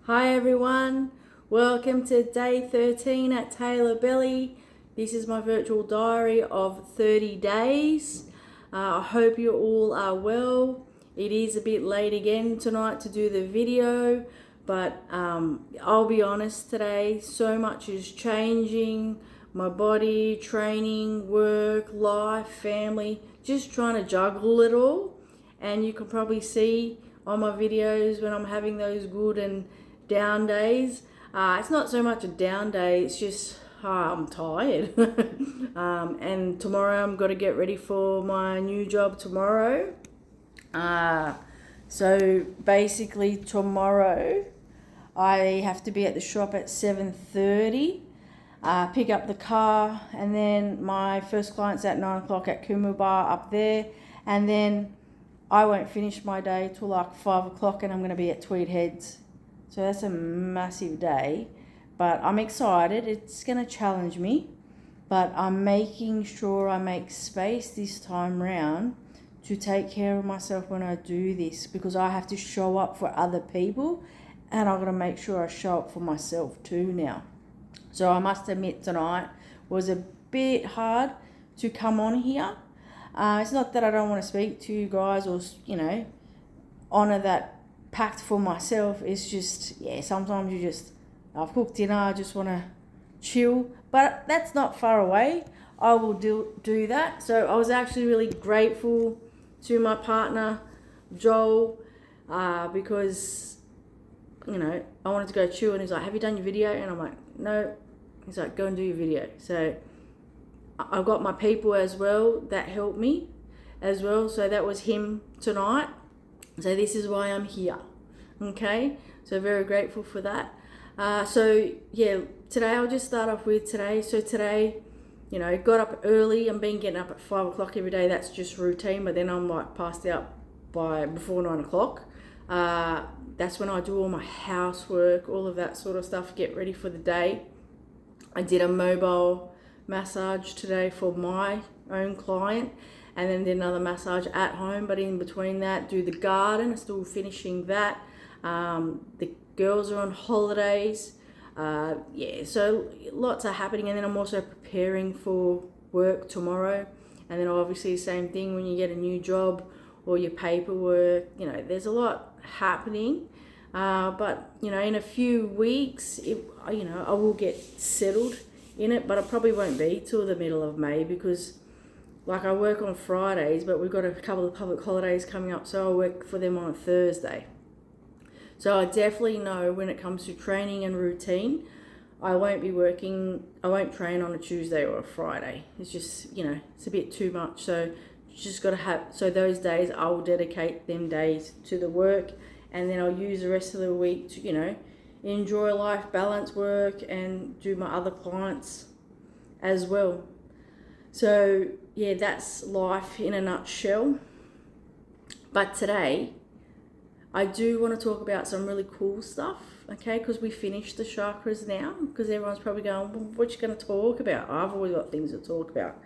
Hi everyone, welcome to day 13 at Taylor Belly. This is my virtual diary of 30 days. I hope you all are well. It is a bit late again tonight to do the video, but I'll be honest today, so much is changing. My body, training, work, life, family, just trying to juggle it all. And you can probably see on my videos when I'm having those good and down days. It's not so much a down day, it's just I'm tired. And tomorrow I'm got to get ready for my new job tomorrow. So basically tomorrow I have to be at the shop at 7:30. Pick up the car, and then my first client's at 9 o'clock at Kumu Bar up there, and then I won't finish my day till like 5 o'clock, and I'm going to be at Tweed Heads. So that's a massive day, but I'm excited. It's going to challenge me, but I'm making sure I make space this time round to take care of myself when I do this, because I have to show up for other people, and I've got to make sure I show up for myself too now. So I must admit tonight was a bit hard to come on here. It's not that I don't want to speak to you guys or, honour that pact for myself. It's just, sometimes I've cooked dinner, I just want to chill. But that's not far away. I will do that. So I was actually really grateful to my partner, Joel, because, I wanted to go chill. And he's like, have you done your video? And I'm like, no. He's like, go and do your video. So I've got my people as well that helped me as well. So that was him tonight. So this is why I'm here. Okay. So very grateful for that. Today I'll just start off with today. So today, got up early. I've been getting up at 5 o'clock every day. That's just routine. But then I'm like passed out before 9 o'clock. That's when I do all my housework, all of that sort of stuff, get ready for the day. I did a mobile massage today for my own client, and then did another massage at home, but in between that, do the garden, still finishing that. The girls are on holidays. So lots are happening, and then I'm also preparing for work tomorrow. And then obviously same thing when you get a new job or your paperwork, there's a lot happening. But in a few weeks, I will get settled in it, but I probably won't be till the middle of May, because like I work on Fridays, but we've got a couple of public holidays coming up, so I'll work for them on a Thursday. So I definitely know when it comes to training and routine, I won't train on a Tuesday or a Friday. It's just, it's a bit too much. So just got to so those days I will dedicate them days to the work, and then I'll use the rest of the week to, enjoy life, balance work, and do my other clients as well. So that's life in a nutshell. But today, I do want to talk about some really cool stuff, okay? Because we finished the chakras now, because everyone's probably going, well, what are you going to talk about? I've always got things to talk about.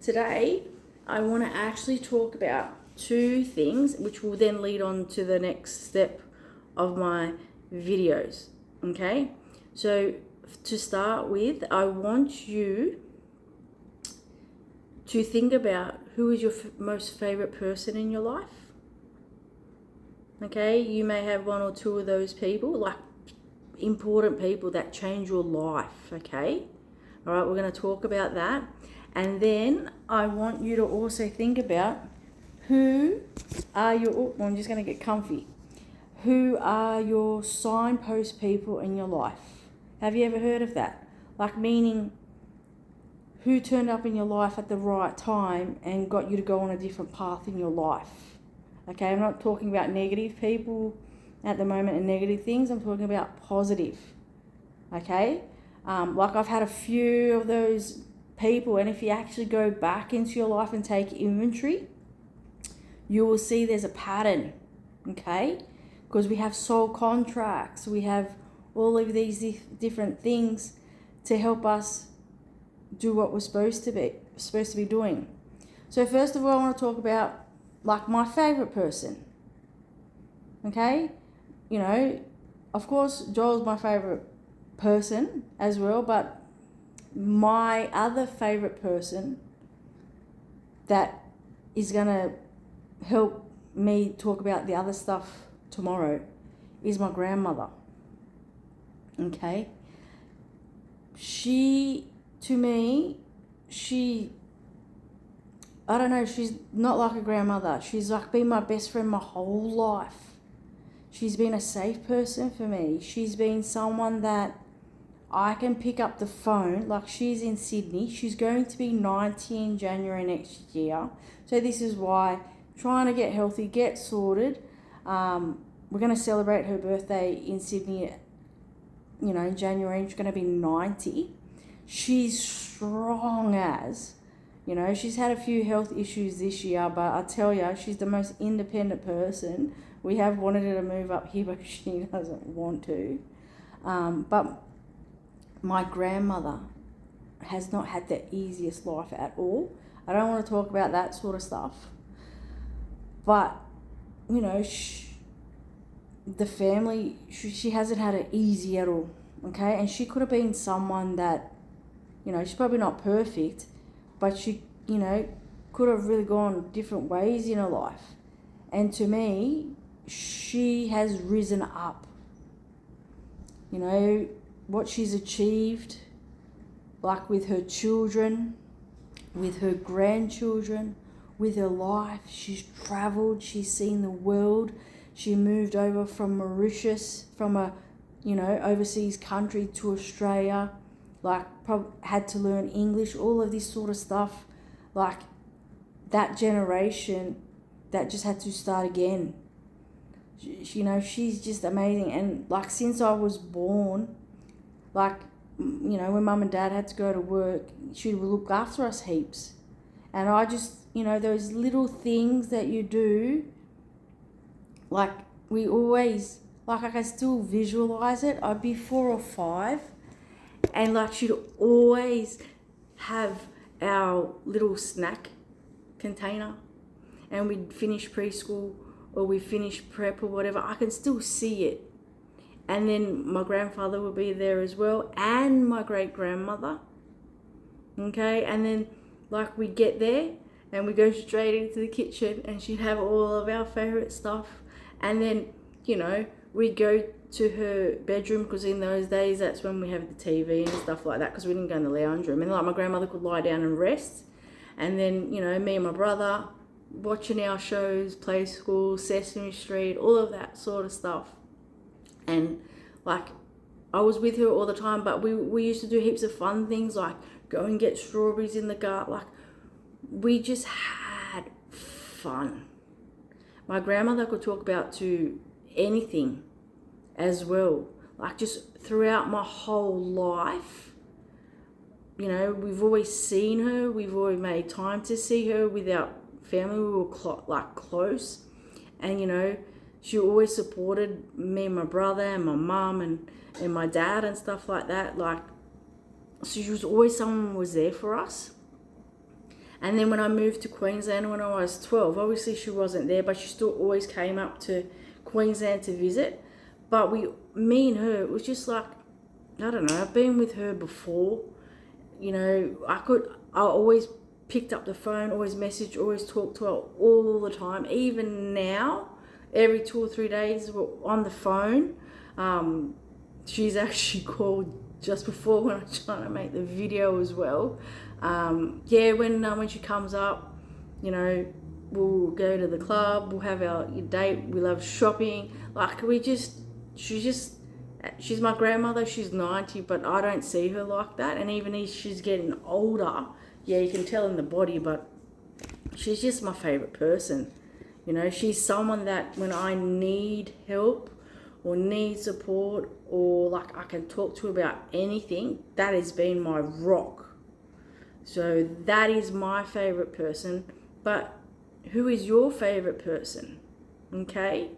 Today, I want to actually talk about two things, which will then lead on to the next step of my videos, okay? So to start with, I want you to think about who is your most favorite person in your life. Okay, you may have one or two of those people, like important people that change your life, okay? All right, we're going to talk about that. And then I want you to also think about who are I'm just going to get comfy. Who are your signpost people in your life? Have you ever heard of that? Like, meaning who turned up in your life at the right time and got you to go on a different path in your life. Okay, I'm not talking about negative people at the moment and negative things. I'm talking about positive. Okay, like I've had a few of those people, and if you actually go back into your life and take inventory, you will see there's a pattern. Okay, because we have soul contracts, we have all of these different things to help us do what we're supposed to be doing. So first of all, I want to talk about like my favorite person. Okay, of course, Joel's my favourite person as well, but my other favourite person that is going to help me talk about the other stuff tomorrow is my grandmother. Okay? To me, I don't know, she's not like a grandmother. She's like been my best friend my whole life. She's been a safe person for me. She's been someone that I can pick up the phone. Like, she's in Sydney. She's going to be 90 in January next year. So this is why trying to get healthy, get sorted. We're going to celebrate her birthday in Sydney, in January. She's going to be 90. She's strong as, she's had a few health issues this year, but I tell you, she's the most independent person. We have wanted her to move up here, but she doesn't want to. But my grandmother has not had the easiest life at all. I don't want to talk about that sort of stuff. But, the family, she hasn't had it easy at all, okay? And she could have been someone that, she's probably not perfect, but she, could have really gone different ways in her life. And to me, she has risen up. What she's achieved, like with her children, with her grandchildren, with her life. She's travelled, she's seen the world. She moved over from Mauritius, from a, overseas country to Australia, had to learn English, all of this sort of stuff. Like, that generation that just had to start again. She's just amazing. And since I was born, when mum and dad had to go to work, she would look after us heaps. And I just, those little things that you do, we always, I can still visualize it. I'd be 4 or 5, and she'd always have our little snack container, and we'd finish preschool or we finish prep or whatever. I can still see it. And then my grandfather would be there as well, and my great-grandmother. Okay, and then we'd get there and we'd go straight into the kitchen and she'd have all of our favourite stuff. And then, we'd go to her bedroom, because in those days that's when we have the TV and stuff like that, because we didn't go in the lounge room. And my grandmother could lie down and rest. And then, me and my brother watching our shows, Play School, Sesame Street, all of that sort of stuff. And I was with her all the time, but we used to do heaps of fun things, like go and get strawberries in the garden. We just had fun. My grandmother could talk about to anything as well. Just throughout my whole life, we've always seen her. We've always made time to see her with our family. We were close, and she always supported me and my brother and my mum and my dad and stuff like that. So she was always someone who was there for us. And then when I moved to Queensland when I was 12, obviously she wasn't there, but she still always came up to Queensland to visit. But me and her, it was just I don't know, I've been with her before. I always picked up the phone, always messaged, always talked to her all the time. Even now, every 2 or 3 days we're on the phone. She's actually called just before when I was trying to make the video as well. When she comes up, we'll go to the club, we'll have our date, we love shopping. She's my grandmother, she's 90, but I don't see her like that. And even if she's getting older, you can tell in the body, but she's just my favourite person. She's someone that when I need help or need support, or I can talk to about anything, that has been my rock. So that is my favourite person. But who is your favourite person? Okay?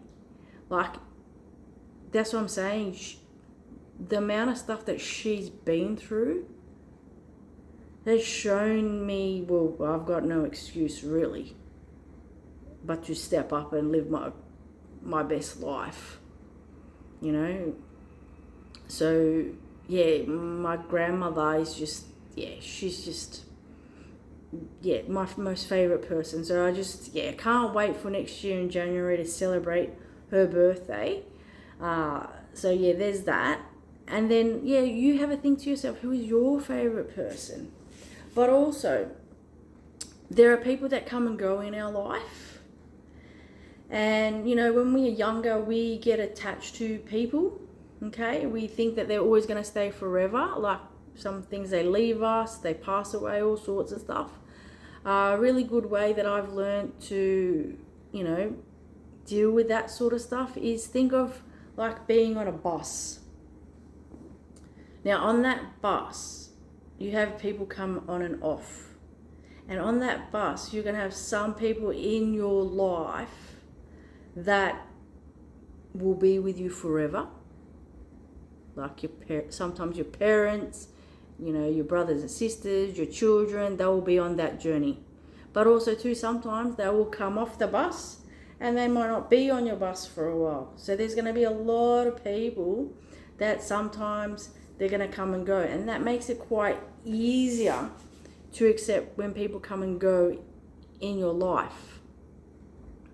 That's what I'm saying. The amount of stuff that she's been through has shown me, well, I've got no excuse really but to step up and live my best life. you know. So yeah, my grandmother is just, she's just, my most favourite person. So I just, can't wait for next year in January to celebrate her birthday. So yeah, there's that. And then, you have a think to yourself, who is your favourite person? But also, there are people that come and go in our life. And, you know, when we are younger, we get attached to people, okay? We think that they're always going to stay forever. Like some things, they leave us, they pass away, all sorts of stuff. A really good way that I've learned to, you know, deal with that sort of stuff is think of like being on a bus. Now, on that bus, you have people come on and off. And on that bus, you're going to have some people in your life that will be with you forever. Like sometimes your parents, you know, your brothers and sisters, your children, they will be on that journey. But also too, sometimes they will come off the bus and they might not be on your bus for a while. So there's going to be a lot of people that sometimes they're going to come and go. And that makes it quite easier to accept when people come and go in your life.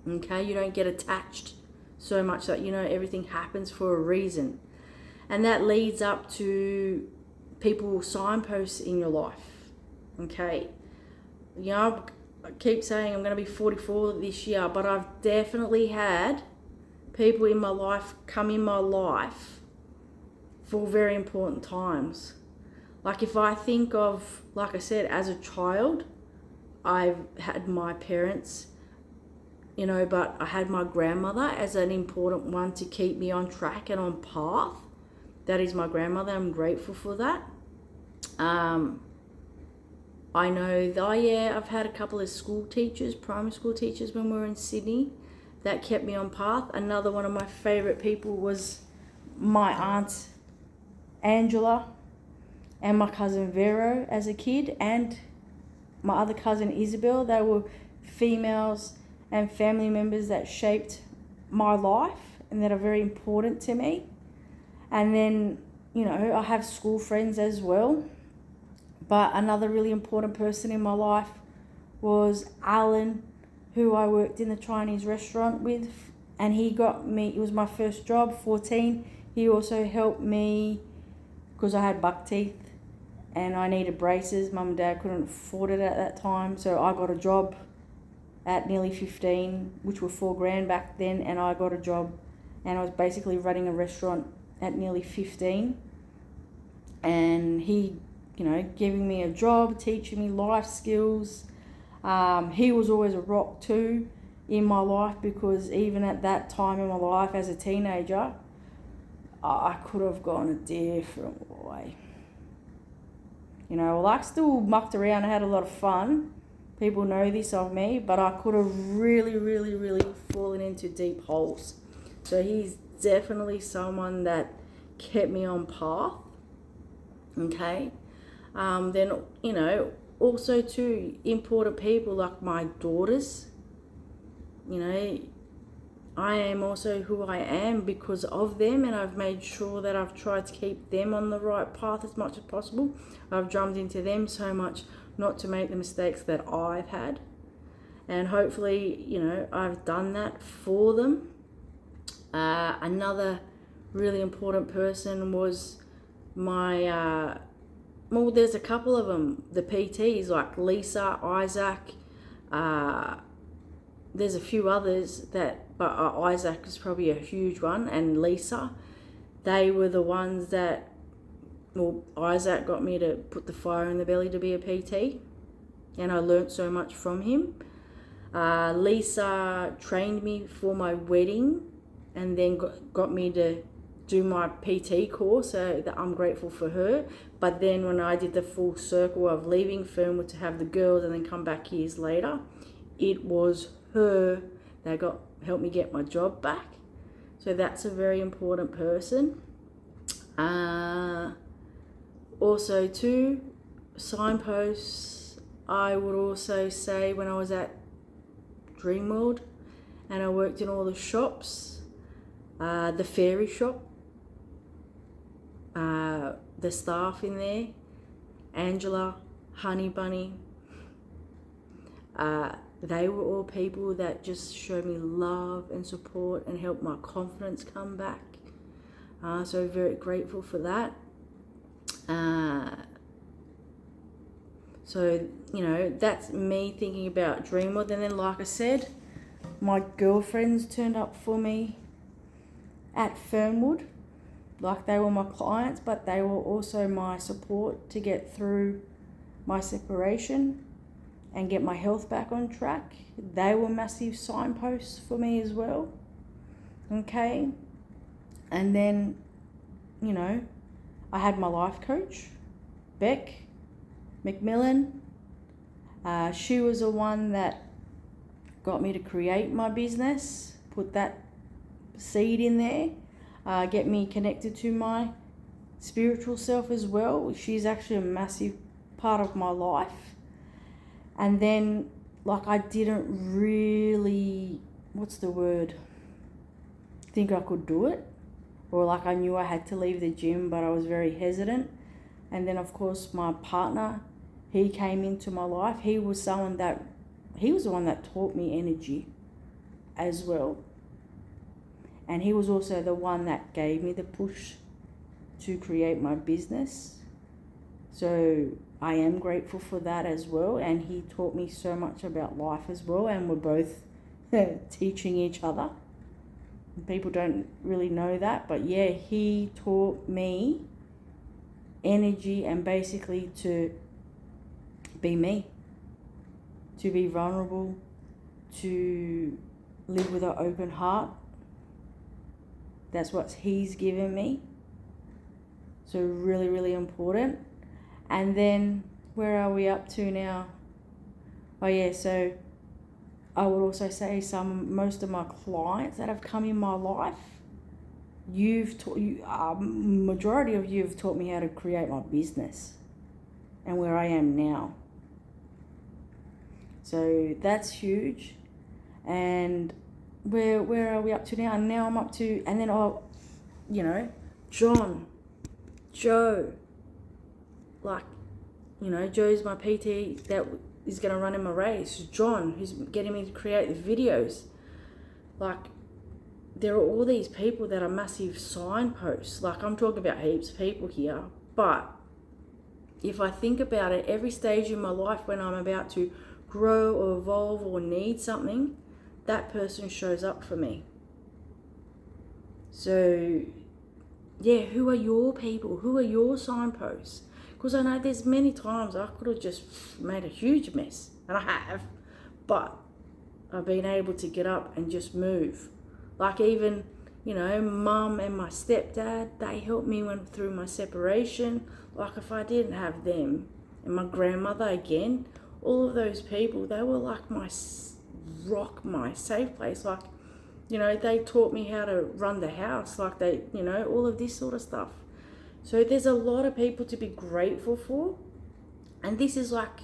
Okay, you don't get attached so much that, you know, everything happens for a reason. And that leads up to people signposts in your life. Okay, you know, I keep saying I'm going to be 44 this year, but I've definitely had people in my life come in my life for very important times. Like if I think of, like I said, as a child, I've had my parents, you know, but I had my grandmother as an important one to keep me on track and on path. That is my grandmother. I'm grateful for that. I know that, I've had a couple of school teachers, primary school teachers when we were in Sydney that kept me on path. Another one of my favourite people was my aunt Angela and my cousin Vero as a kid, and my other cousin Isabel. They were females and family members that shaped my life and that are very important to me. And then, you know, I have school friends as well. But another really important person in my life was Alan, who I worked in the Chinese restaurant with. And he got me, it was my first job, 14. He also helped me because I had buck teeth and I needed braces. Mum and Dad couldn't afford it at that time. So I got a job at nearly 15, which were $4,000 back then. And I got a job and I was basically running a restaurant at nearly 15. And he, you know, giving me a job, teaching me life skills. He was always a rock too in my life, because even at that time in my life as a teenager, I could have gone a different way. You know, well, I still mucked around and had a lot of fun. People know this of me, but I could have really, really, really fallen into deep holes. So he's definitely someone that kept me on path. Okay. Then, you know, also too, important people like my daughters. You know, I am also who I am because of them, and I've made sure that I've tried to keep them on the right path as much as possible. I've drummed into them so much not to make the mistakes that I've had. And hopefully, you know, I've done that for them. Another really important person was my... well, there's a couple of them, the PTs, like Lisa, Isaac, there's a few others that, but Isaac is probably a huge one, and Lisa. They were the ones that, well, Isaac got me to put the fire in the belly to be a PT, and I learnt so much from him. Lisa trained me for my wedding, and then got me to do my PT course, so that I'm grateful for her. But then when I did the full circle of leaving Fernwood to have the girls and then come back years later, it was her that helped me get my job back. So that's a very important person. Also too, signposts, I would also say when I was at Dreamworld and I worked in all the shops, the fairy shop the staff in there, Angela, Honey Bunny, they were all people that just showed me love and support and helped my confidence come back. So very grateful for that. So, you know, that's me thinking about Dream World. And then, like I said, my girlfriends turned up for me at Fernwood. Like, they were my clients, but they were also my support to get through my separation and get my health back on track. They were massive signposts for me as well. Okay. And then, you know, I had my life coach, Beck McMillan. She was the one that got me to create my business, put that seed in there, get me connected to my spiritual self as well. She's actually a massive part of my life. And then, like, I didn't really, think I could do it. Or like, I knew I had to leave the gym, but I was very hesitant. And then, of course, my partner, he came into my life. He was the one that taught me energy as well. And he was also the one that gave me the push to create my business. So I am grateful for that as well. And he taught me so much about life as well. And we're both teaching each other. People don't really know that. But yeah, he taught me energy and basically to be me, to be vulnerable, to live with an open heart. That's what he's given me. So really, really important. And then where are we up to now? Oh yeah, so I would also say most of my clients that have come in my life, majority of you have taught me how to create my business and where I am now. So that's huge. And where are we up to now? And now I'm up to, and then John, Joe, like, Joe's my PT that is going to run in my race. John, who's getting me to create the videos. Like, there are all these people that are massive signposts. Like, I'm talking about heaps of people here. But if I think about it, every stage in my life when I'm about to grow or evolve or need something, that person shows up for me. So, yeah, who are your people? Who are your signposts? Because I know there's many times I could have just made a huge mess, and I have, but I've been able to get up and just move. Like, even, mum and my stepdad, they helped me through my separation. Like, if I didn't have them, and my grandmother again, all of those people, they were like my rock, my safe place. Like, they taught me how to run the house, like all of this sort of stuff. So there's a lot of people to be grateful for. And this is like,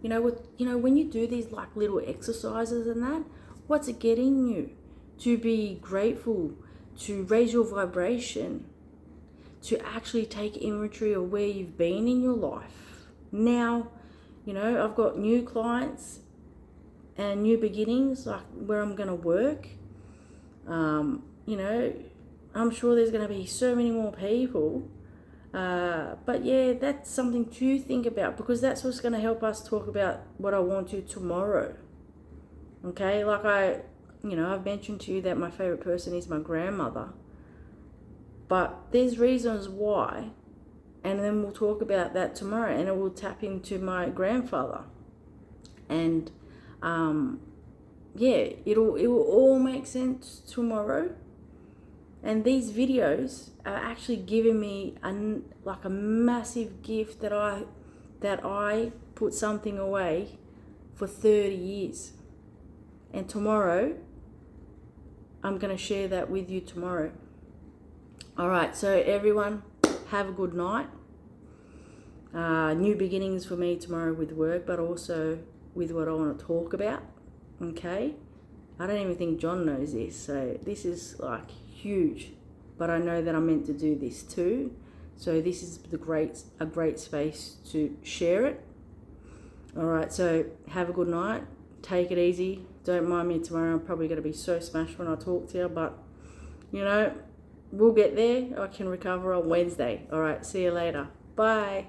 when you do these like little exercises and that, what's it getting you? To be grateful, to raise your vibration, to actually take inventory of where you've been in your life. Now, I've got new clients and new beginnings, like where I'm going to work. I'm sure there's going to be so many more people. But yeah, that's something to think about, because that's what's going to help us talk about what I want to tomorrow. Okay, like I've mentioned to you that my favorite person is my grandmother. But there's reasons why. And then we'll talk about that tomorrow, and it will tap into my grandfather. And it will all make sense tomorrow. And these videos are actually giving me a massive gift that I put something away for 30 years. And tomorrow, I'm going to share that with you tomorrow. All right, so everyone, have a good night. New beginnings for me tomorrow with work, but also with what I want to talk about. Okay? I don't even think John knows this, so this is like huge. But I know that I'm meant to do this too. So this is a great space to share it. All right, so have a good night. Take it easy. Don't mind me tomorrow. I'm probably going to be so smashed when I talk to you, but, you know, we'll get there. I can recover on Wednesday. All right, see you later. Bye.